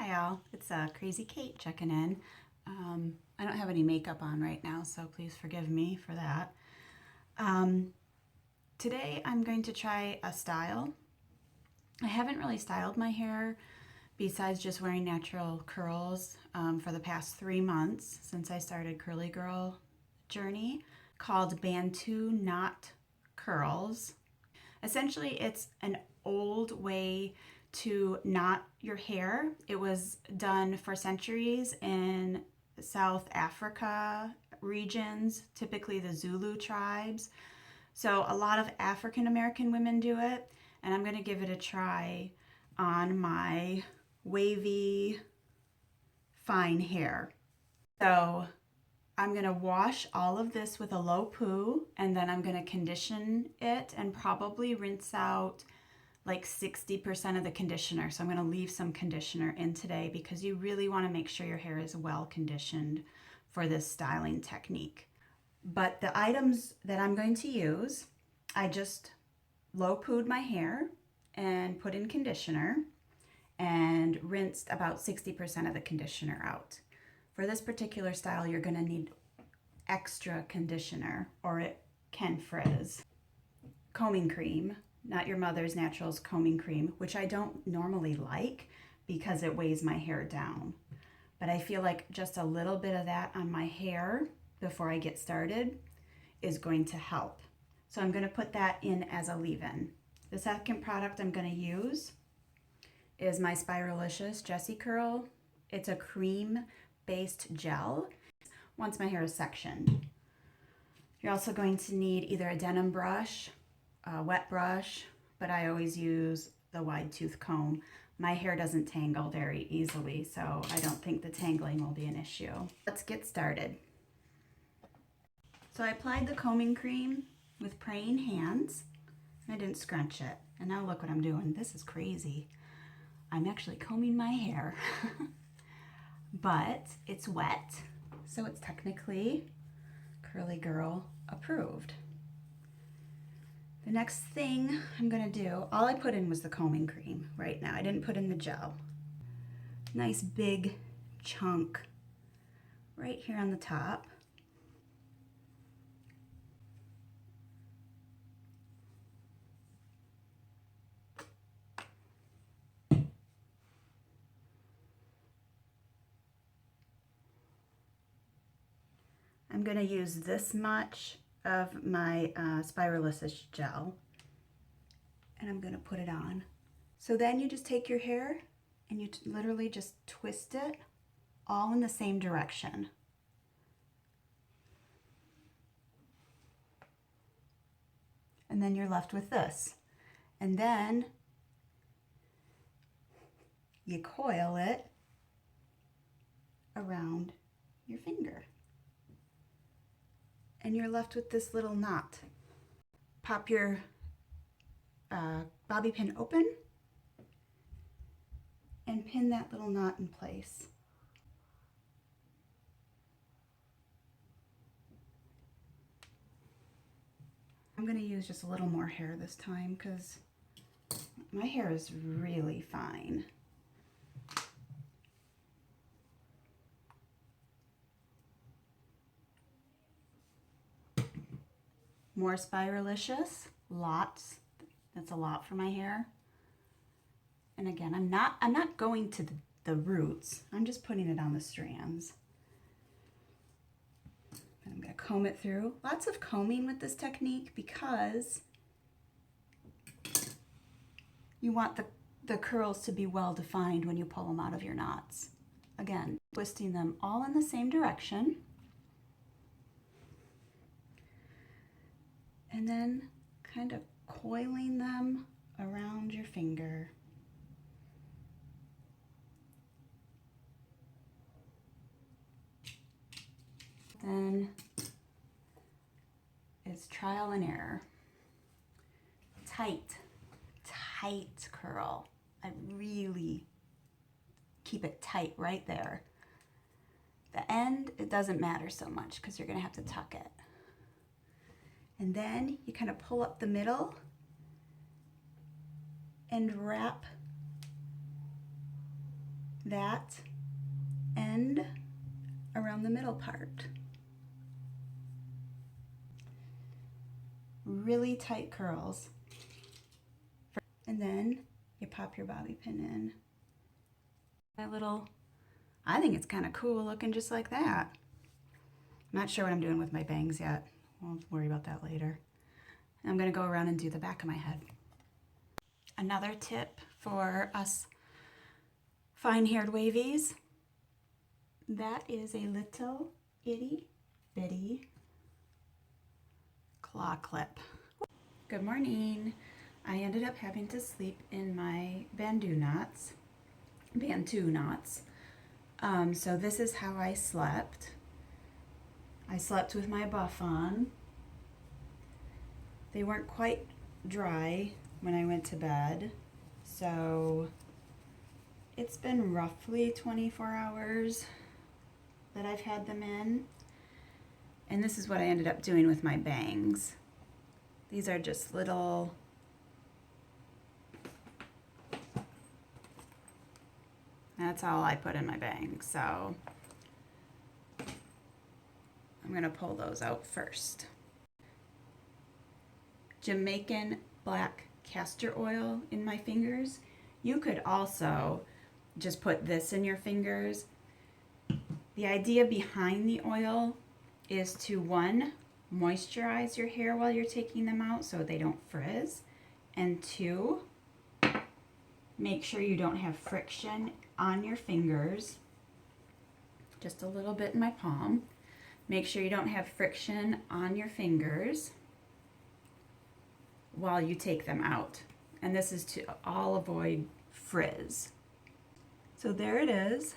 Hi all, it's Crazy Kate checking in. I don't have any makeup on right now, so please forgive me for that. Today I'm going to try a style. I haven't really styled my hair besides just wearing natural curls for the past 3 months since I started Curly Girl journey, called Bantu knot curls. Essentially, it's an old way to knot your hair. It was done for centuries in South Africa regions, typically the Zulu tribes. So a lot of African American women do it, and I'm going to give it a try on my wavy, fine hair. So I'm going to wash all of this with a low poo, and then I'm going to condition it and probably rinse out like 60% of the conditioner. So I'm going to leave some conditioner in today because you really want to make sure your hair is well conditioned for this styling technique. But the items that I'm going to use, I just low pooed my hair and put in conditioner and rinsed about 60% of the conditioner out. For this particular style, you're going to need extra conditioner or it can frizz. Combing cream, not your Mother's Naturals combing cream, which I don't normally like because it weighs my hair down. But I feel like just a little bit of that on my hair before I get started is going to help. So I'm going to put that in as a leave-in. The second product I'm going to use is my Spiralicious Jessie Curl. It's a cream-based gel once my hair is sectioned. You're also going to need either a denim brush, a wet brush, but I always use the wide tooth comb. My hair doesn't tangle very easily, so I don't think the tangling will be an issue. Let's get started. So I applied the combing cream with praying hands. I didn't scrunch it. And now look what I'm doing. This is crazy. I'm actually combing my hair. But it's wet, so it's technically Curly Girl approved. The next thing I'm gonna do, all I put in was the combing cream right now. I didn't put in the gel. Nice big chunk right here on the top. I'm gonna use this much of my Spiralicious gel, and I'm gonna put it on. So then you just take your hair and you literally just twist it all in the same direction. And then you're left with this. And then you coil it around your finger. And you're left with this little knot. Pop your bobby pin open and pin that little knot in place. I'm going to use just a little more hair this time because my hair is really fine. More Spiralicious, lots. That's a lot for my hair. And again, I'm not going to the roots. I'm just putting it on the strands. And I'm going to comb it through. Lots of combing with this technique because you want the curls to be well defined when you pull them out of your knots. Again, twisting them all in the same direction. And then kind of coiling them around your finger. Then it's trial and error. Tight curl. I really keep it tight right there. The end, it doesn't matter so much because you're going to have to tuck it. And then you kind of pull up the middle and wrap that end around the middle part. Really tight curls. And then you pop your bobby pin in. I think it's kind of cool looking just like that. I'm not sure what I'm doing with my bangs yet. We'll worry about that later. I'm gonna go around and do the back of my head. Another tip for us fine-haired wavies, that is a little itty bitty claw clip. Good morning. I ended up having to sleep in my Bantu knots. So this is how I slept. I slept with my buff on. They weren't quite dry when I went to bed, so it's been roughly 24 hours that I've had them in. And this is what I ended up doing with my bangs. These are just little that's all I put in my bangs, so I'm gonna pull those out first. Jamaican Black Castor Oil in my fingers. You could also just put this in your fingers. The idea behind the oil is to, one, moisturize your hair while you're taking them out so they don't frizz, and two, make sure you don't have friction on your fingers. Just a little bit in my palm. Make sure you don't have friction on your fingers while you take them out. And this is to all avoid frizz. So there it is.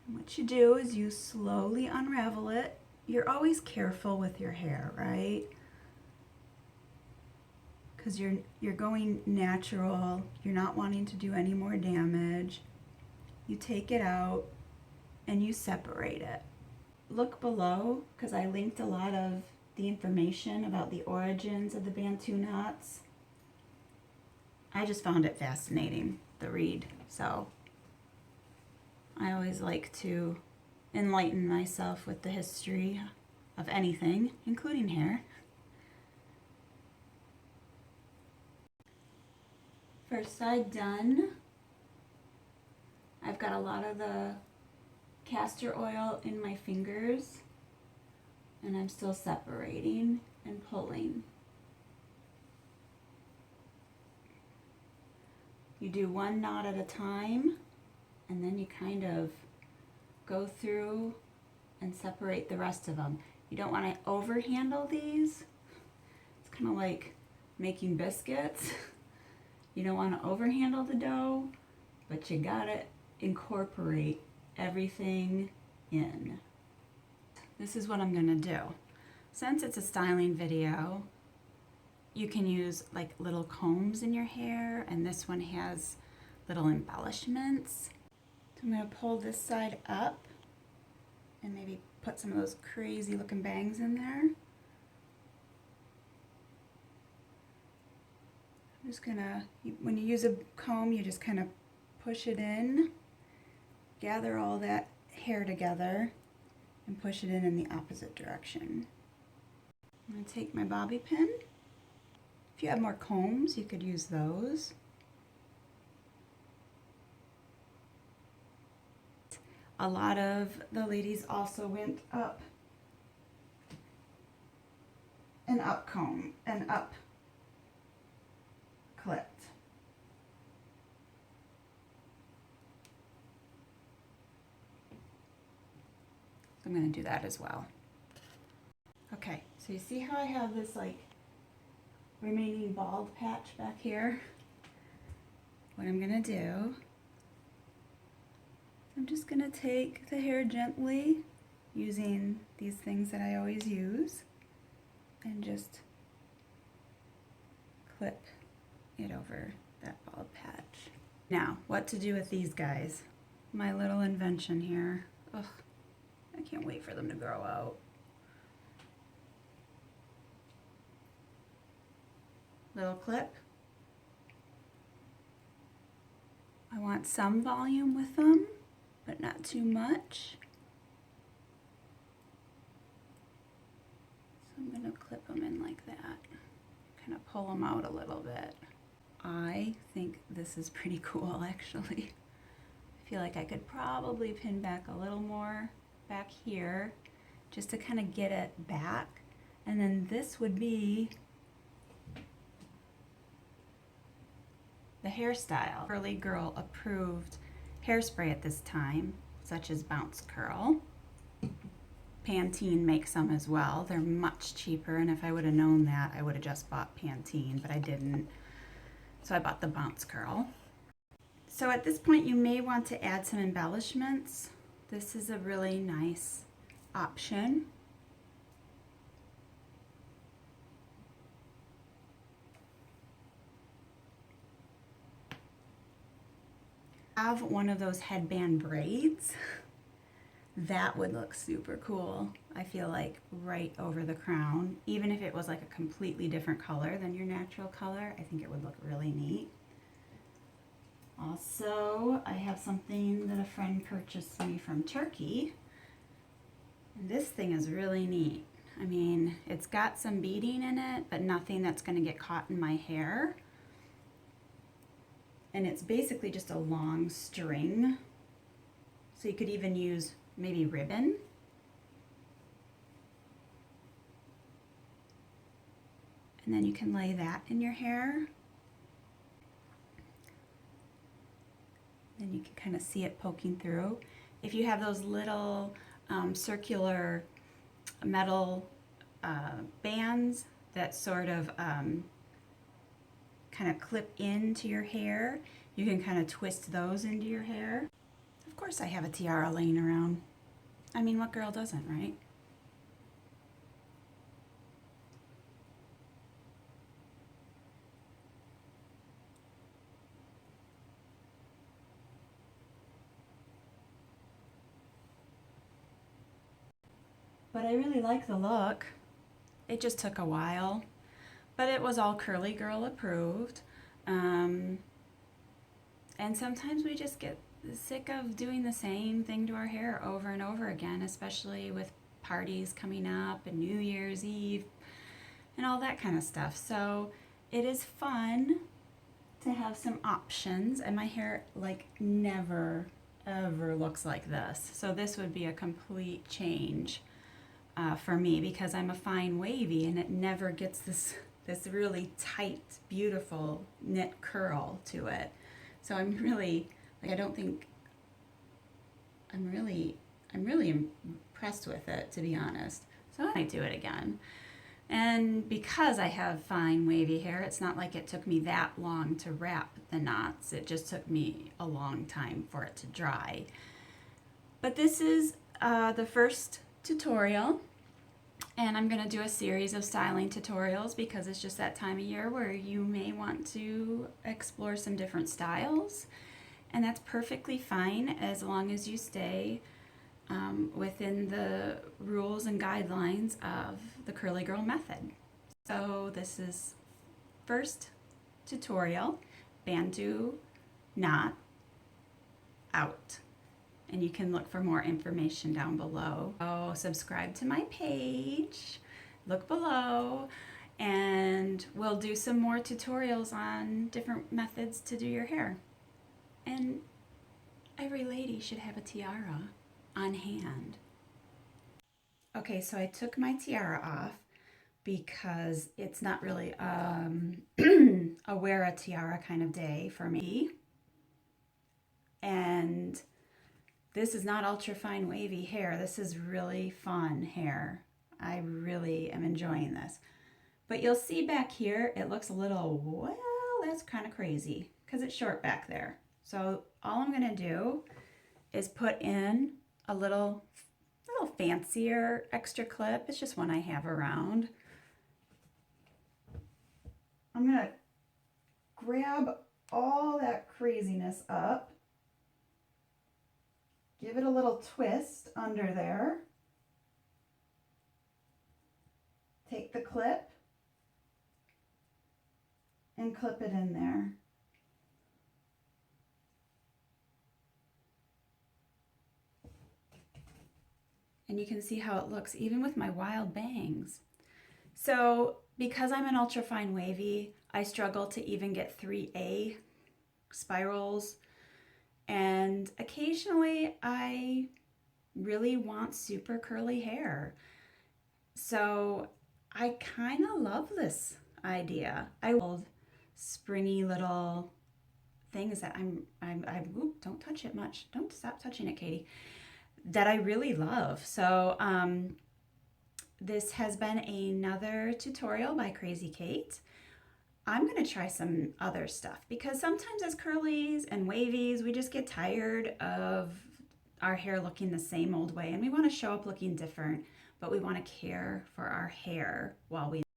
And what you do is you slowly unravel it. You're always careful with your hair, right? Because you're going natural. You're not wanting to do any more damage. You take it out and you separate it. Look below, because I linked a lot of the information about the origins of the Bantu knots. I just found it fascinating, the read, so I always like to enlighten myself with the history of anything, including hair. First side done. I've got a lot of the castor oil in my fingers, and I'm still separating and pulling. You do one knot at a time, and then you kind of go through and separate the rest of them. You don't want to overhandle these. It's kind of like making biscuits. You don't want to overhandle the dough, but you gotta incorporate everything in. This is what I'm gonna do. Since it's a styling video, you can use like little combs in your hair, and this one has little embellishments. So I'm gonna pull this side up and maybe put some of those crazy looking bangs in there. I'm just gonna, when you use a comb, you just kind of push it in, gather all that hair together, and push it in the opposite direction. I'm gonna take my bobby pin. If you have more combs, you could use those. A lot of the ladies also went up and up comb and up clipped. So I'm going to do that as well. Okay, so you see how I have this like remaining bald patch back here? What I'm going to do, I'm just going to take the hair gently using these things that I always use and just clip it over that bald patch. Now, what to do with these guys? My little invention here. Ugh, I can't wait for them to grow out. Little clip. I want some volume with them, but not too much. So I'm going to clip them in like that. Kind of pull them out a little bit. I think this is pretty cool, actually. I feel like I could probably pin back a little more back here just to kind of get it back. And then this would be the hairstyle. Curly Girl approved hairspray at this time, such as Bounce Curl. Pantene makes some as well. They're much cheaper, and if I would have known that, I would have just bought Pantene, but I didn't. So I bought the Bounce Curl. So at this point, you may want to add some embellishments. This is a really nice option. I have one of those headband braids. That would look super cool, I feel like, right over the crown. Even if it was like a completely different color than your natural color, I think it would look really neat. Also, I have something that a friend purchased me from Turkey. And this thing is really neat. I mean, it's got some beading in it, but nothing that's going to get caught in my hair. And it's basically just a long string. So you could even use maybe ribbon. And then you can lay that in your hair. Then you can kind of see it poking through. If you have those little circular metal bands that sort of kind of clip into your hair, you can kind of twist those into your hair. Of course I have a tiara laying around. I mean, what girl doesn't, right? But I really like the look. It just took a while, but it was all Curly Girl approved. And sometimes we just get sick of doing the same thing to our hair over and over again, especially with parties coming up and New Year's Eve and all that kind of stuff. So it is fun to have some options, and my hair like never ever looks like this. So this would be a complete change for me, because I'm a fine wavy and it never gets this really tight, beautiful knit curl to it. So I'm really, like, I don't think, I'm really impressed with it, to be honest. So I might do it again. And because I have fine wavy hair, it's not like it took me that long to wrap the knots. It just took me a long time for it to dry. But this is the first tutorial, and I'm going to do a series of styling tutorials because it's just that time of year where you may want to explore some different styles, and that's perfectly fine as long as you stay within the rules and guidelines of the Curly Girl method. So this is first tutorial, Bantu knot out. And you can look for more information down below. Oh, subscribe to my page, look below, and we'll do some more tutorials on different methods to do your hair. And every lady should have a tiara on hand. Okay, so I took my tiara off because it's not really a wear a tiara kind of day for me. And this is not ultra fine wavy hair. This is really fun hair. I really am enjoying this. But you'll see back here, it looks a little, well, that's kind of crazy because it's short back there. So all I'm gonna do is put in a little fancier extra clip. It's just one I have around. I'm gonna grab all that craziness up, give it a little twist under there, take the clip and clip it in there. And you can see how it looks even with my wild bangs. So because I'm an ultra fine wavy, I struggle to even get 3A spirals. And occasionally I really want super curly hair. So I kind of love this idea. I love springy little things that ooh, don't touch it much. Don't stop touching it, Katie. That I really love. So this has been another tutorial by Crazy Kate. I'm going to try some other stuff because sometimes as curlies and wavies, we just get tired of our hair looking the same old way and we want to show up looking different, but we want to care for our hair while we